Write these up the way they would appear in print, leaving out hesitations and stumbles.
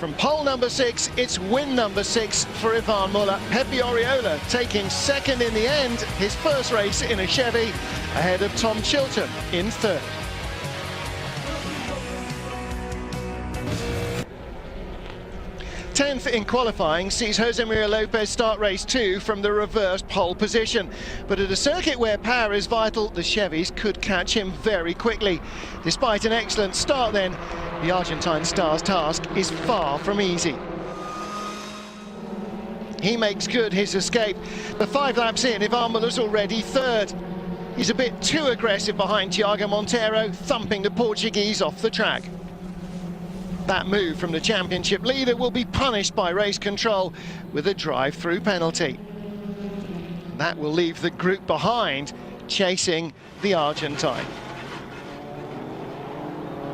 From pole number 6, it's win number 6 for Ivan Muller. Pepe Oriola taking second in the end, his first race in a Chevy, ahead of Tom Chilton in third. Tenth in qualifying sees Jose Maria Lopez start race 2 from the reverse pole position. But at a circuit where power is vital, the Chevys could catch him very quickly. Despite an excellent start then, the Argentine star's task is far from easy. He makes good his escape, but 5 laps in, Ivan Muller's already third. He's a bit too aggressive behind Tiago Monteiro, thumping the Portuguese off the track. That move from the championship leader will be punished by race control with a drive-through penalty. That will leave the group behind, chasing the Argentine.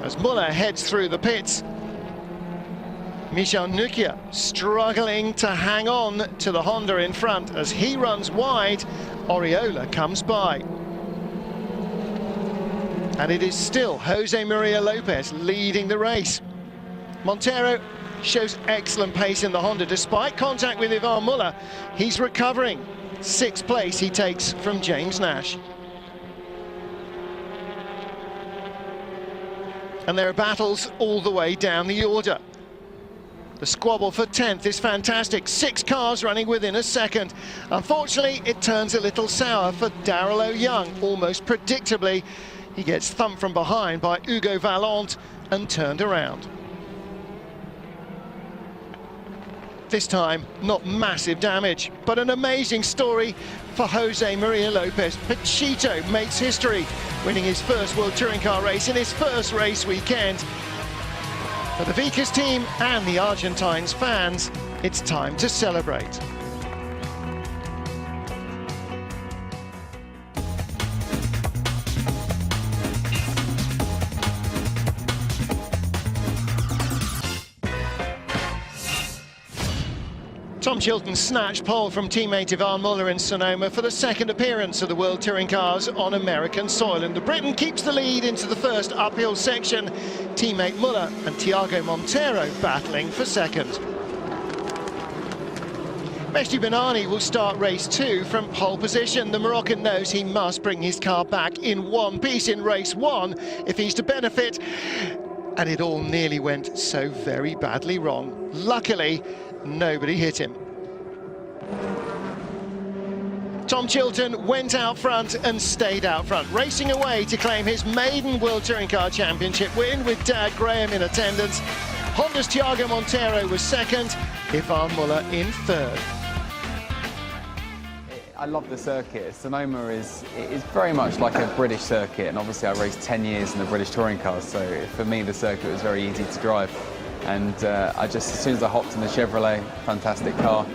As Muller heads through the pits, Michel Nukia struggling to hang on to the Honda in front. As he runs wide, Oriola comes by. And it is still Jose Maria Lopez leading the race. Monteiro shows excellent pace in the Honda. Despite contact with Ivan Muller, he's recovering. 6th place he takes from James Nash. And there are battles all the way down the order. The squabble for 10th is fantastic. 6 cars running within a second. Unfortunately, it turns a little sour for Darrell O'Young. Almost predictably, he gets thumped from behind by Hugo Valente and turned around. This time, not massive damage, but an amazing story for Jose Maria Lopez. Pachito makes history, winning his first World Touring Car race in his first race weekend. For the Vickers team and the Argentine's fans, it's time to celebrate. Tom Chilton snatched pole from teammate Ivan Muller in Sonoma for the second appearance of the World Touring Cars on American soil, and the Briton keeps the lead into the first uphill section. Teammate Muller and Tiago Monteiro battling for second. Mehdi Benani will start race 2 from pole position. The Moroccan knows he must bring his car back in one piece in race 1 if he's to benefit, and it all nearly went so very badly wrong. Luckily, nobody hit him. Tom Chilton went out front and stayed out front, racing away to claim his maiden World Touring Car Championship win with Dad Graham in attendance. Honda's Tiago Monteiro was second, Ivan Muller in third. I love the circuit. Sonoma is very much like a British circuit, and obviously I raced 10 years in the British touring cars, so for me the circuit was very easy to drive. And as soon as I hopped in the Chevrolet, fantastic car,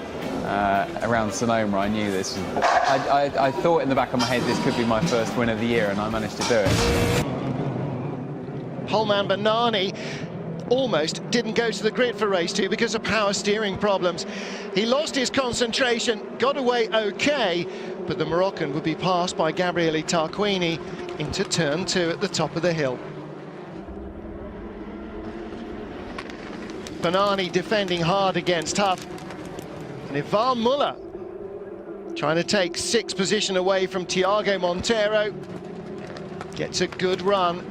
around Sonoma, I knew this was, I thought in the back of my head this could be my first win of the year, and I managed to do it. Poleman Benani almost didn't go to the grid for race 2 because of power steering problems. He lost his concentration, got away okay, but the Moroccan would be passed by Gabriele Tarquini into turn 2 at the top of the hill. Benani defending hard against Huff. And Ivan Muller trying to take 6th position away from Tiago Monteiro. Gets a good run.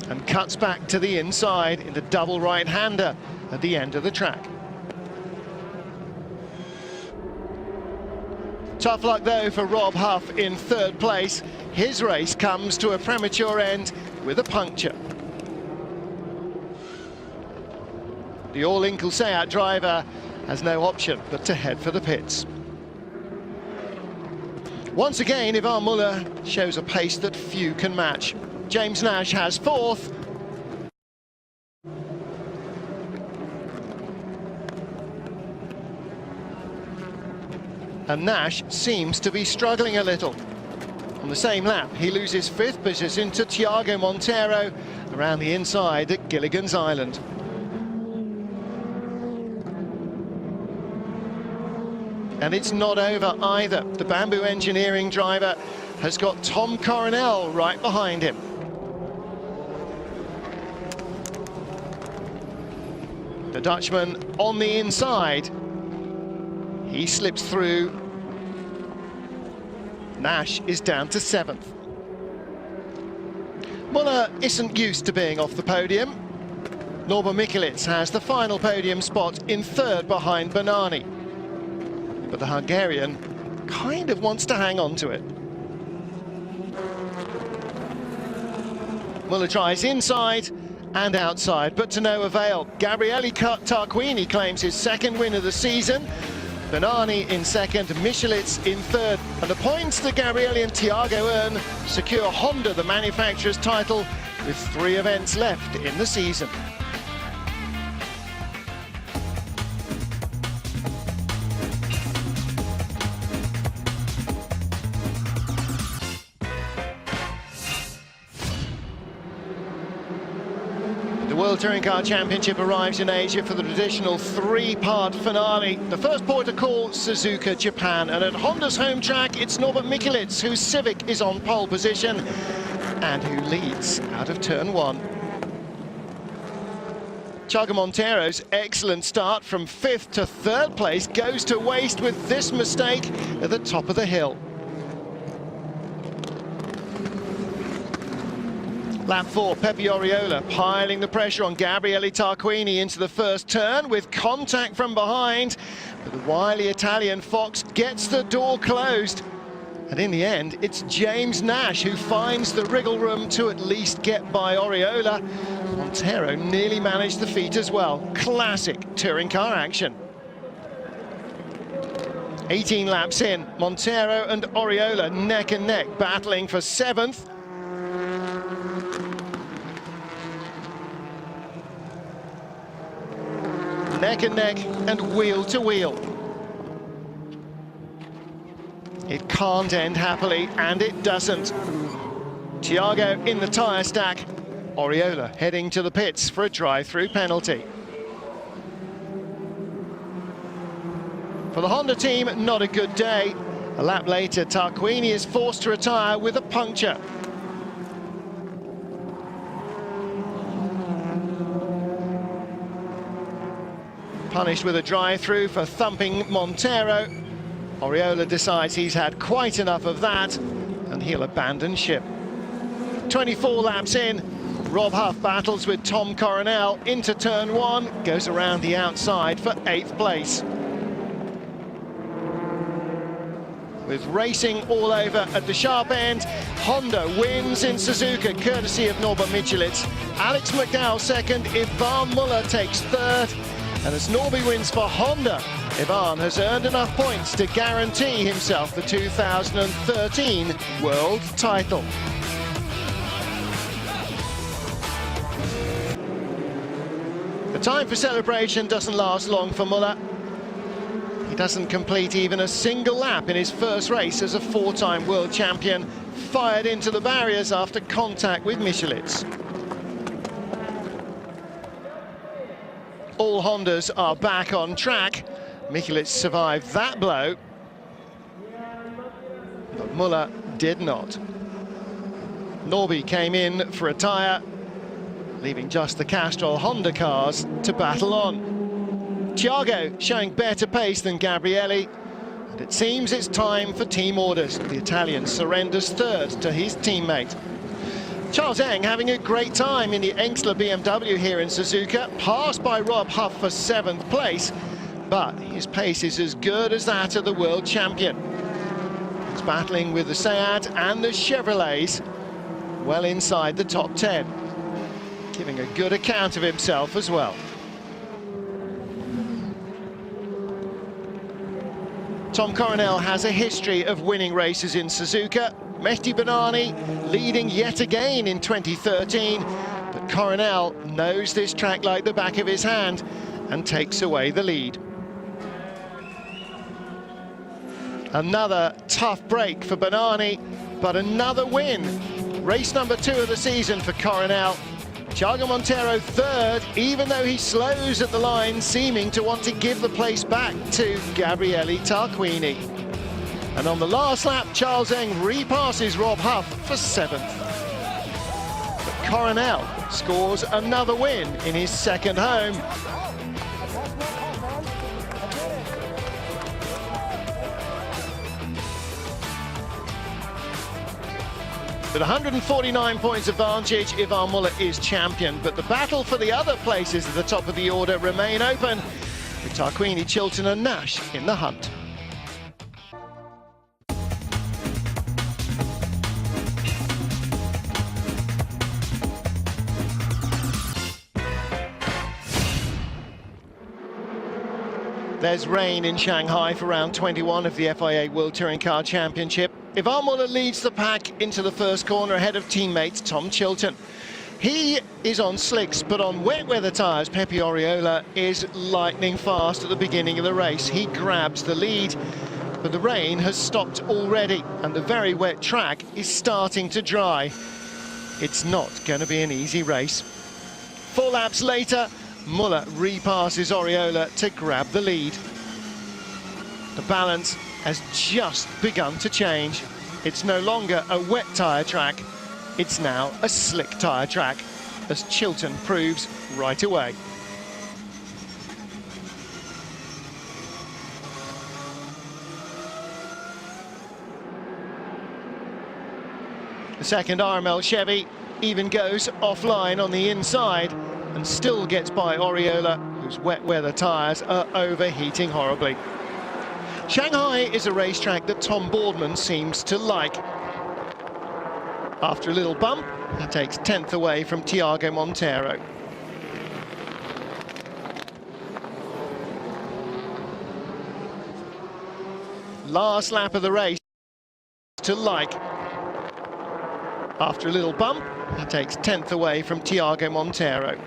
And cuts back to the inside in the double right-hander at the end of the track. Tough luck though for Rob Huff in 3rd place. His race comes to a premature end with a puncture. The all-Inkle Seat driver has no option but to head for the pits. Once again, Ivan Muller shows a pace that few can match. James Nash has 4th. And Nash seems to be struggling a little. On the same lap, he loses 5th position to Tiago Monteiro around the inside at Gilligan's Island. And it's not over either. The Bamboo Engineering driver has got Tom Coronel right behind him. The Dutchman on the inside. He slips through. Nash is down to 7th. Muller isn't used to being off the podium. Norbert Mikulec has the final podium spot in 3rd behind Bernani. But the Hungarian kind of wants to hang on to it. Muller tries inside and outside, but to no avail. Gabriele Tarquini claims his 2nd win of the season. Bernani in 2nd, Mikulec in 3rd. And the points that Gabriele and Thiago earn secure Honda the manufacturer's title with 3 events left in the season. The World Touring Car Championship arrives in Asia for the traditional 3-part finale. The first port of call, Suzuka, Japan. And at Honda's home track, it's Norbert Mikulec, whose Civic is on pole position and who leads out of turn 1. Thiago Montero's excellent start from 5th to 3rd place goes to waste with this mistake at the top of the hill. Lap 4, Pepe Oriola piling the pressure on Gabriele Tarquini into the first turn with contact from behind. But the wily Italian fox gets the door closed. And in the end, it's James Nash who finds the wriggle room to at least get by Oriola. Montero nearly managed the feat as well. Classic touring car action. 18 laps in, Montero and Oriola neck and neck, battling for 7th. Neck and neck and wheel to wheel. It can't end happily, and it doesn't. Thiago in the tyre stack. Oriola heading to the pits for a drive-through penalty. For the Honda team, not a good day. A lap later, Tarquini is forced to retire with a puncture. Punished with a drive-through for thumping Montero. Oriola decides he's had quite enough of that, and he'll abandon ship. 24 laps in, Rob Huff battles with Tom Coronel into turn 1, goes around the outside for 8th place. With racing all over at the sharp end, Honda wins in Suzuka, courtesy of Norbert Mikulec. Alex McDowell 2nd, Ivan Muller takes 3rd. And as Norby wins for Honda, Ivan has earned enough points to guarantee himself the 2013 world title. The time for celebration doesn't last long for Muller. He doesn't complete even a single lap in his first race as a 4-time world champion, fired into the barriers after contact with Mikulec. All Hondas are back on track. Mikulec survived that blow, but Muller did not. Norby came in for a tyre, leaving just the Castrol Honda cars to battle on. Thiago showing better pace than Gabriele, and it seems it's time for team orders. The Italian surrenders 3rd to his teammate. Charles Eng having a great time in the Engsler BMW here in Suzuka, passed by Rob Huff for 7th place, but his pace is as good as that of the world champion. He's battling with the Seat and the Chevrolets, well inside the top 10, giving a good account of himself as well. Tom Coronel has a history of winning races in Suzuka. Mehdi Bernani leading yet again in 2013, but Coronel knows this track like the back of his hand and takes away the lead. Another tough break for Bernani, but another win. Race number 2 of the season for Coronel. Thiago Montero 3rd, even though he slows at the line, seeming to want to give the place back to Gabriele Tarquini. And on the last lap, Charles Eng repasses Rob Huff for 7th. But Coronel scores another win in his 2nd home. With 149 points advantage, Ivan Muller is champion, but the battle for the other places at the top of the order remain open, with Tarquini, Chilton and Nash in the hunt. There's rain in Shanghai for round 21 of the FIA World Touring Car Championship. Ivan Muller leads the pack into the first corner ahead of teammate Tom Chilton. He is on slicks, but on wet weather tyres, Pepe Oriola is lightning fast at the beginning of the race. He grabs the lead, but the rain has stopped already, and the very wet track is starting to dry. It's not going to be an easy race. 4 laps later, Muller repasses Oriola to grab the lead. The balance has just begun to change. It's no longer a wet tyre track, it's now a slick tyre track, as Chilton proves right away. The second RML Chevy even goes offline on the inside and still gets by Oriola, whose wet weather tyres are overheating horribly. Shanghai is a racetrack that Tom Boardman seems to like. After a little bump, he takes 10th away from Tiago Monteiro. Last lap of the race to like. After a little bump, he takes 10th away from Tiago Monteiro.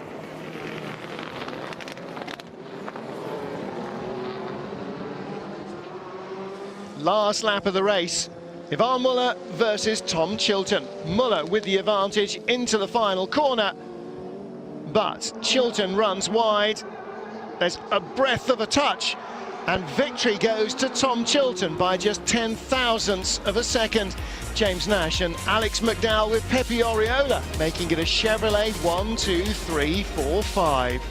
Last lap of the race, Ivan Muller versus Tom Chilton. Muller with the advantage into the final corner, but Chilton runs wide. There's a breath of a touch, and victory goes to Tom Chilton by just 10,000ths of a second. James Nash and Alex McDowell with Pepe Oriola making it a Chevrolet 1, 2, 3, 4, 5.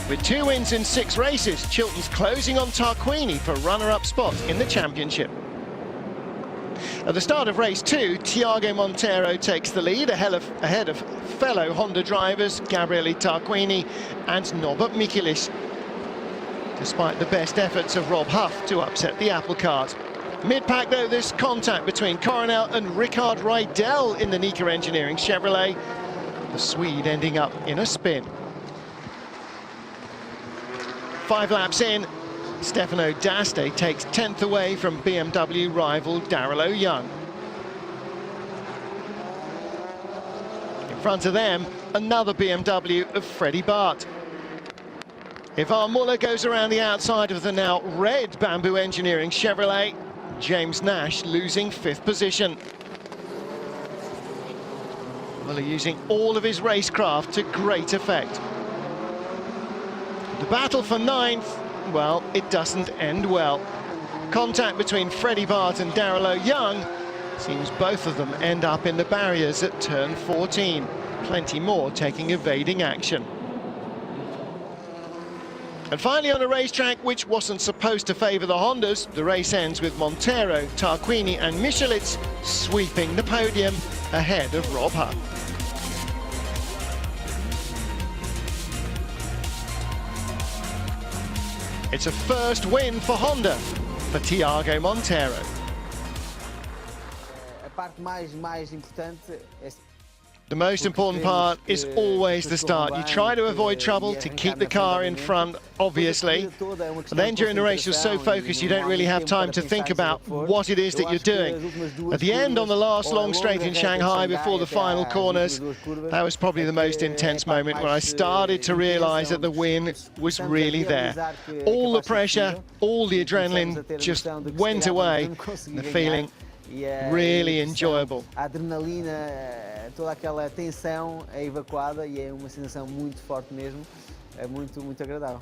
With 2 wins in 6 races, Chilton's closing on Tarquini for runner-up spot in the championship. At the start of race 2, Tiago Monteiro takes the lead ahead of fellow Honda drivers Gabriele Tarquini and Norbert Mikilis, despite the best efforts of Rob Huff to upset the apple cart. Mid-pack, though, this contact between Coronel and Rickard Rydell in the Nika Engineering Chevrolet, the Swede ending up in a spin. 5 laps in, Stefano D'Aste takes 10th away from BMW rival Darrell O'Young. In front of them, another BMW of Freddie Bart. Ivan Muller goes around the outside of the now red Bamboo Engineering Chevrolet. James Nash losing 5th position. Muller using all of his racecraft to great effect. The battle for 9th, well, it doesn't end well. Contact between Freddie Bart and Darrell O'Young seems both of them end up in the barriers at turn 14. Plenty more taking evading action. And finally, on a racetrack which wasn't supposed to favour the Hondas, the race ends with Monteiro, Tarquini and Michelitz sweeping the podium ahead of Rob Huff. It's a first win for Honda for Tiago Monteiro. A parte mais importante é The most important part is always the start. You try to avoid trouble to keep the car in front, obviously. But then during the race, you're so focused, you don't really have time to think about what it is that you're doing. At the end, on the last long straight in Shanghai before the final corners, that was probably the most intense moment where I started to realize that the win was really there. All the pressure, all the adrenaline just went away, and the feeling really enjoyable. A adrenalina, toda aquela tensão é evacuada e é uma sensação muito forte mesmo, é muito agradável.